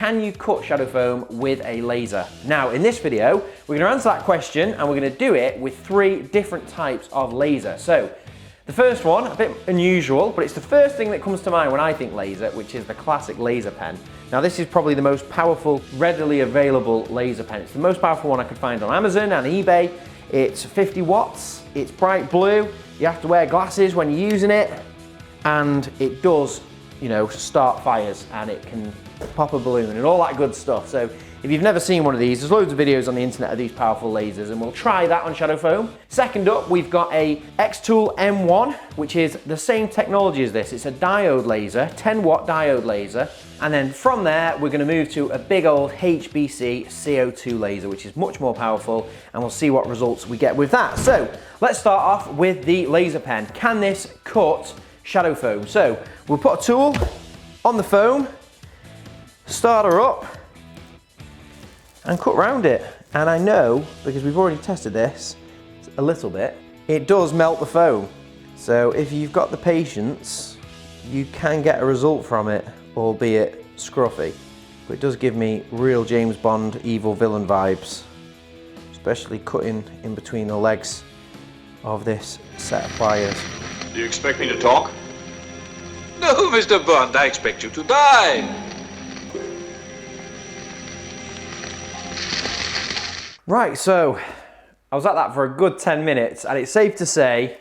Can you cut shadow foam with a laser? Now, in this video, we're going to answer that question and we're going to do it with 3 different types of laser. So, the first one, a bit unusual, but it's the first thing that comes to mind when I think laser, which is the classic laser pen. Now, this is probably the most powerful, readily available laser pen. It's the most powerful one I could find on Amazon and eBay. It's 50 watts, it's bright blue, you have to wear glasses when you're using it, and it does, start fires, and it can pop a balloon and all that good stuff. So if you've never seen one of these, there's loads of videos on the internet of these powerful lasers, and we'll try that on shadow foam. Second up, we've got a XTool M1, which is the same technology as this. It's a diode laser, 10 watt diode laser. And then from there, we're going to move to a big old HPC CO2 laser, which is much more powerful, and we'll see what results we get with that. So let's start off with the laser pen. Can this cut shadow foam? So we'll put a tool on the foam, start her up, and cut round it. And I know, because we've already tested this a little bit, it does melt the foam. So if you've got the patience, you can get a result from it, albeit scruffy. But it does give me real James Bond evil villain vibes, especially cutting in between the legs of this set of pliers. Do you expect me to talk? No, Mr. Bond, I expect you to die. Right, so I was at that for a good 10 minutes, and it's safe to say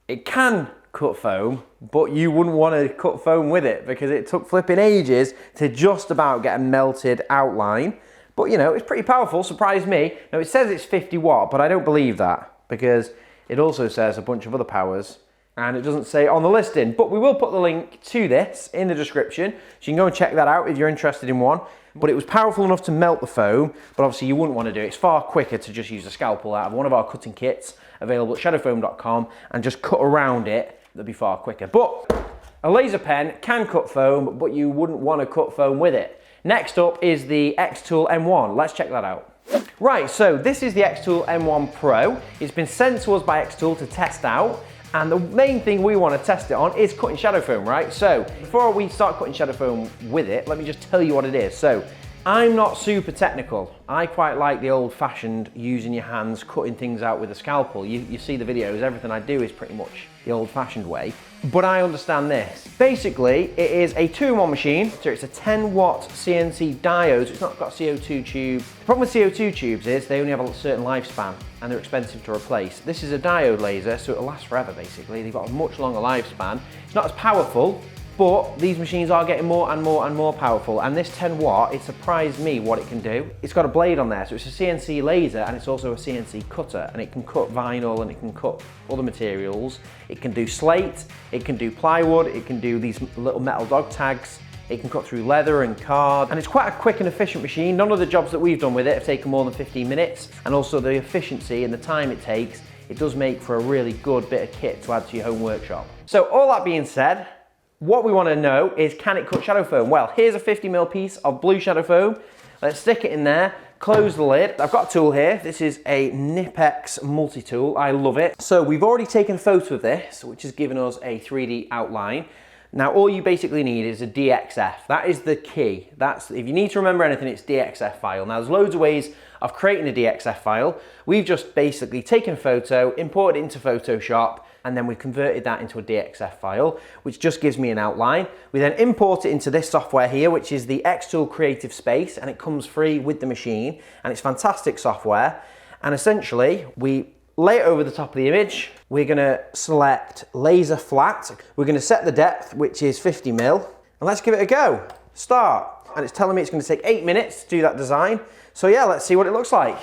it can cut foam, but you wouldn't want to cut foam with it because it took flipping ages to just about get a melted outline. But it's pretty powerful, surprised me. Now it says it's 50 watt, but I don't believe that because it also says a bunch of other powers and it doesn't say on the listing. But we will put the link to this in the description, so you can go and check that out if you're interested in one. But it was powerful enough to melt the foam, but obviously you wouldn't want to do it. It's far quicker to just use a scalpel out of one of our cutting kits available at shadowfoam.com and just cut around it. That'd be far quicker. But a laser pen can cut foam, but you wouldn't want to cut foam with it. Next up is the XTool M1. Let's check that out. Right, so this is the XTool M1 Pro. It's been sent to us by XTool to test out. And the main thing we want to test it on is cutting shadow foam, right? So before we start cutting shadow foam with it, let me just tell you what it is. So I'm not super technical. I quite like the old-fashioned using your hands, cutting things out with a scalpel. You see the videos, everything I do is pretty much the old-fashioned way. But I understand this. Basically, it is a 2-in-1 machine, so it's a 10 watt CNC diode, so it's not got a CO2 tube. The problem with CO2 tubes is they only have a certain lifespan and they're expensive to replace. This is a diode laser, so it'll last forever basically. They've got a much longer lifespan. It's not as powerful, but these machines are getting more and more and more powerful, and this 10 watt, it surprised me what it can do. It's got a blade on there, so it's a CNC laser and it's also a CNC cutter, and it can cut vinyl and it can cut other materials. It can do slate, it can do plywood, it can do these little metal dog tags, it can cut through leather and card, and it's quite a quick and efficient machine. None of the jobs that we've done with it have taken more than 15 minutes, and also the efficiency and the time it takes, it does make for a really good bit of kit to add to your home workshop. So all that being said, what we want to know is, can it cut shadow foam? Well, here's a 50mm piece of blue shadow foam. Let's stick it in there, close the lid. I've got a tool here. This is a Nipex multi-tool. I love it. So we've already taken a photo of this, which has given us a 3D outline. Now, all you basically need is a DXF. That is the key. If you need to remember anything, it's DXF file. Now, there's loads of ways of creating a DXF file. We've just basically taken a photo, imported it into Photoshop, and then we've converted that into a DXF file, which just gives me an outline. We then import it into this software here, which is the XTool Creative Space, and it comes free with the machine, and it's fantastic software. And essentially, we lay it over the top of the image. We're gonna select laser flat. We're gonna set the depth, which is 50mm, and let's give it a go. Start. And it's telling me it's gonna take 8 minutes to do that design. So yeah, let's see what it looks like.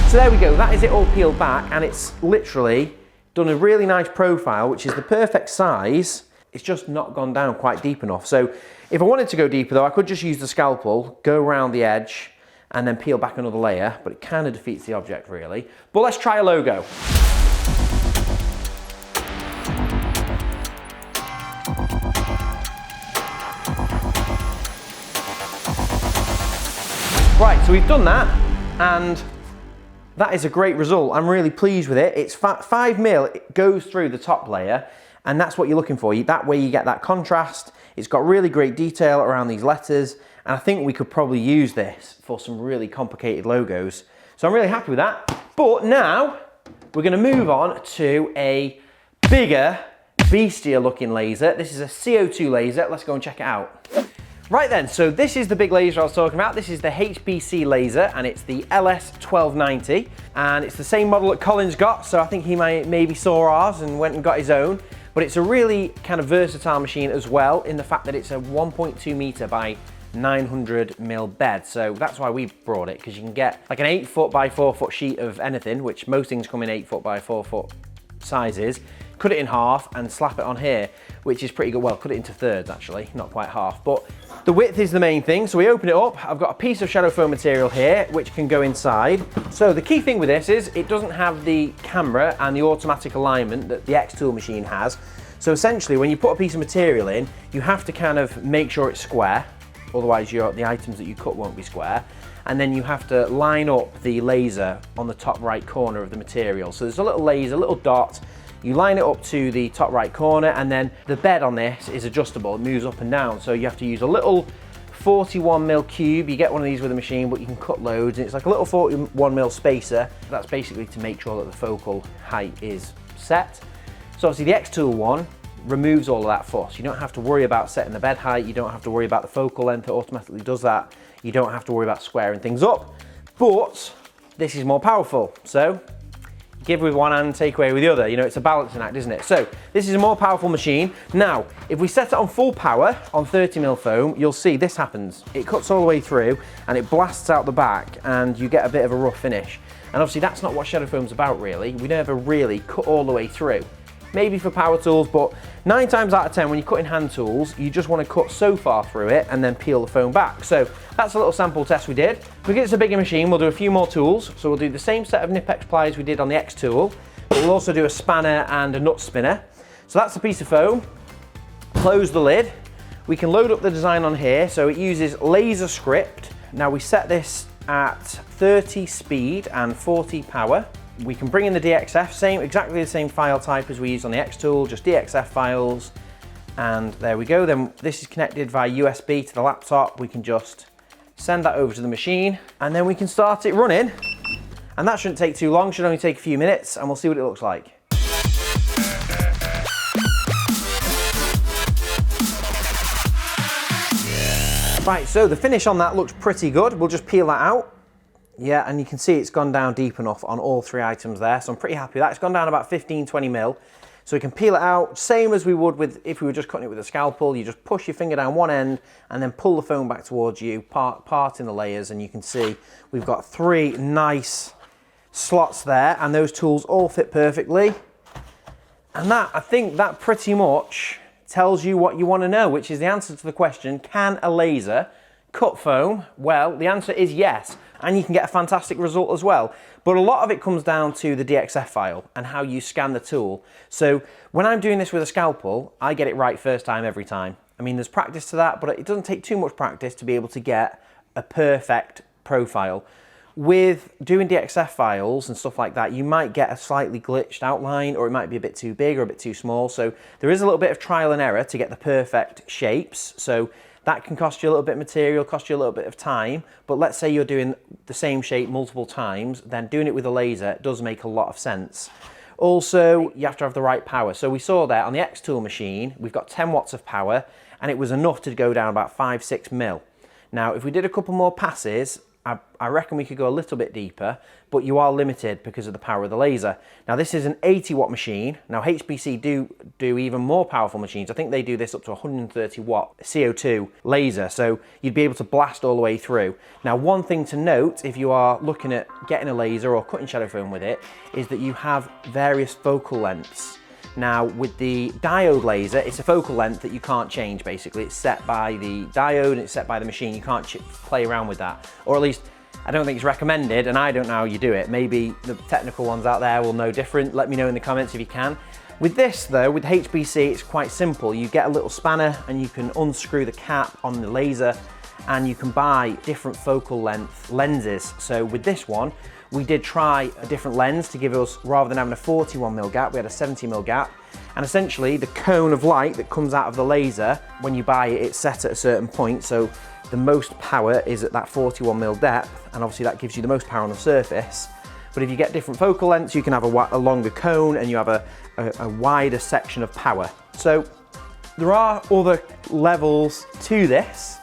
So there we go, that is it all peeled back, and it's literally done a really nice profile, which is the perfect size. It's just not gone down quite deep enough. So if I wanted to go deeper though, I could just use the scalpel, go around the edge, and then peel back another layer, but it kind of defeats the object really. But let's try a logo. Right, so we've done that, and that is a great result. I'm really pleased with it. It's 5mm, it goes through the top layer, and that's what you're looking for. That way you get that contrast. It's got really great detail around these letters, and I think we could probably use this for some really complicated logos. So I'm really happy with that. But now we're going to move on to a bigger, beastier looking laser. This is a CO2 laser. Let's go and check it out. Right then, so this is the big laser I was talking about. This is the HPC Laser, and it's the LS1290, and it's the same model that Colin's got, so I think he maybe saw ours and went and got his own. But it's a really kind of versatile machine as well, in the fact that it's a 1.2 meter by 900mm bed. So that's why we brought it, because you can get like an 8 foot by 4 foot sheet of anything, which most things come in 8 foot by 4 foot sizes, cut it in half and slap it on here, which is pretty good. Well, cut it into thirds actually, not quite half, but the width is the main thing. So we open it up, I've got a piece of shadow foam material here, which can go inside. So the key thing with this is it doesn't have the camera and the automatic alignment that the XTool machine has. So essentially, when you put a piece of material in, you have to kind of make sure it's square, otherwise the items that you cut won't be square. And then you have to line up the laser on the top right corner of the material. So there's a little laser, a little dot, you line it up to the top right corner, and then the bed on this is adjustable, it moves up and down. So you have to use a little 41mm cube. You get one of these with a machine, but you can cut loads, and it's like a little 41mm spacer. That's basically to make sure that the focal height is set. So obviously the XTool one removes all of that fuss. You don't have to worry about setting the bed height, you don't have to worry about the focal length, it automatically does that. You don't have to worry about squaring things up, but this is more powerful. So give with one hand, take away with the other. You know, it's a balancing act, isn't it? So this is a more powerful machine. Now, if we set it on full power on 30mm foam, you'll see this happens. It cuts all the way through and it blasts out the back, and you get a bit of a rough finish. And obviously that's not what shadow foam's about really. We never really cut all the way through. Maybe for power tools, but 9 times out of 10 when you're cutting hand tools, you just want to cut so far through it and then peel the foam back. So that's a little sample test we did. Because it's a bigger machine, we'll do a few more tools. So we'll do the same set of Nipex pliers we did on the XTool, but we'll also do a spanner and a nut spinner. So that's a piece of foam. Close the lid. We can load up the design on here. So it uses laser script. Now we set this at 30 speed and 40 power. We can bring in the DXF, exactly the same file type as we used on the XTool, just DXF files. And there we go. Then this is connected via USB to the laptop. We can just send that over to the machine, and then we can start it running. And that shouldn't take too long, should only take a few minutes, and we'll see what it looks like. Right, so the finish on that looks pretty good. We'll just peel that out. Yeah, and you can see it's gone down deep enough on all 3 items there, so I'm pretty happy with that. It's gone down about 15–20mm. So we can peel it out, same as we would with if we were just cutting it with a scalpel. You just push your finger down one end and then pull the foam back towards you, part in the layers, and you can see we've got 3 nice slots there, and those tools all fit perfectly. And that, I think that pretty much tells you what you want to know, which is the answer to the question, can a laser cut foam? Well, the answer is yes, and you can get a fantastic result as well. But a lot of it comes down to the DXF file and how you scan the tool. So when I'm doing this with a scalpel, I get it right first time every time. I mean, there's practice to that, but it doesn't take too much practice to be able to get a perfect profile. With doing DXF files and stuff like that, you might get a slightly glitched outline, or it might be a bit too big or a bit too small. So there is a little bit of trial and error to get the perfect shapes. So that can cost you a little bit of material, cost you a little bit of time, but let's say you're doing the same shape multiple times, then doing it with a laser does make a lot of sense. Also, you have to have the right power. So we saw there on the XTool machine, we've got 10 watts of power, and it was enough to go down about 5–6 mil. Now, if we did a couple more passes, I reckon we could go a little bit deeper, but you are limited because of the power of the laser. Now this is an 80 watt machine. Now HPC do even more powerful machines. I think they do this up to 130 watt CO2 laser, so you'd be able to blast all the way through. Now one thing to note if you are looking at getting a laser or cutting shadow foam with it, is that you have various focal lengths. Now with the diode laser, it's a focal length that you can't change basically. It's set by the diode and it's set by the machine. You can't play around with that. Or at least, I don't think it's recommended, and I don't know how you do it. Maybe the technical ones out there will know different. Let me know in the comments if you can. With this though, with HPC, it's quite simple. You get a little spanner and you can unscrew the cap on the laser, and you can buy different focal length lenses. So with this one, we did try a different lens to give us, rather than having a 41mm gap, we had a 70mm gap. And essentially the cone of light that comes out of the laser, when you buy it, it's set at a certain point. So the most power is at that 41mm depth, and obviously that gives you the most power on the surface. But if you get different focal lengths, you can have a longer cone and you have a wider section of power. So there are other levels to this.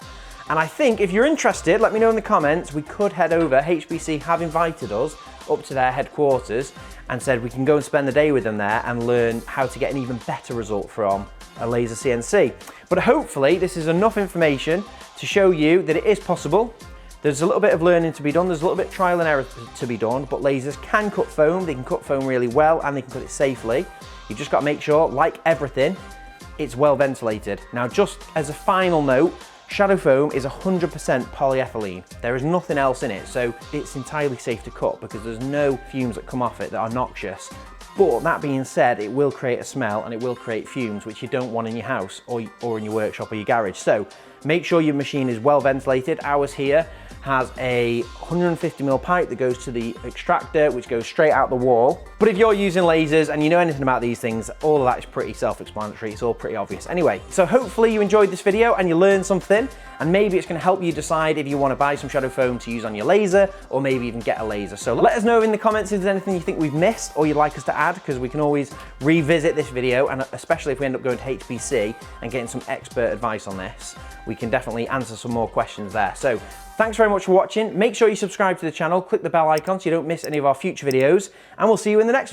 And I think if you're interested, let me know in the comments. We could head over. HPC have invited us up to their headquarters and said we can go and spend the day with them there and learn how to get an even better result from a laser CNC. But hopefully this is enough information to show you that it is possible. There's a little bit of learning to be done, there's a little bit of trial and error to be done, but lasers can cut foam, they can cut foam really well, and they can cut it safely. You've just got to make sure, like everything, it's well ventilated. Now, just as a final note, shadow foam is 100% polyethylene. There is nothing else in it, so it's entirely safe to cut because there's no fumes that come off it that are noxious. But that being said, it will create a smell and it will create fumes, which you don't want in your house or in your workshop or your garage. So make sure your machine is well ventilated. Ours here has a 150mm pipe that goes to the extractor, which goes straight out the wall. But if you're using lasers and you know anything about these things, all of that is pretty self-explanatory. It's all pretty obvious. Anyway, so hopefully you enjoyed this video and you learned something, and maybe it's going to help you decide if you want to buy some shadow foam to use on your laser, or maybe even get a laser. So let us know in the comments if there's anything you think we've missed or you'd like us to add, because we can always revisit this video, and especially if we end up going to HPC and getting some expert advice on this, we can definitely answer some more questions there. So thanks very much for watching. Make sure you subscribe to the channel, click the bell icon so you don't miss any of our future videos, and we'll see you in the next one.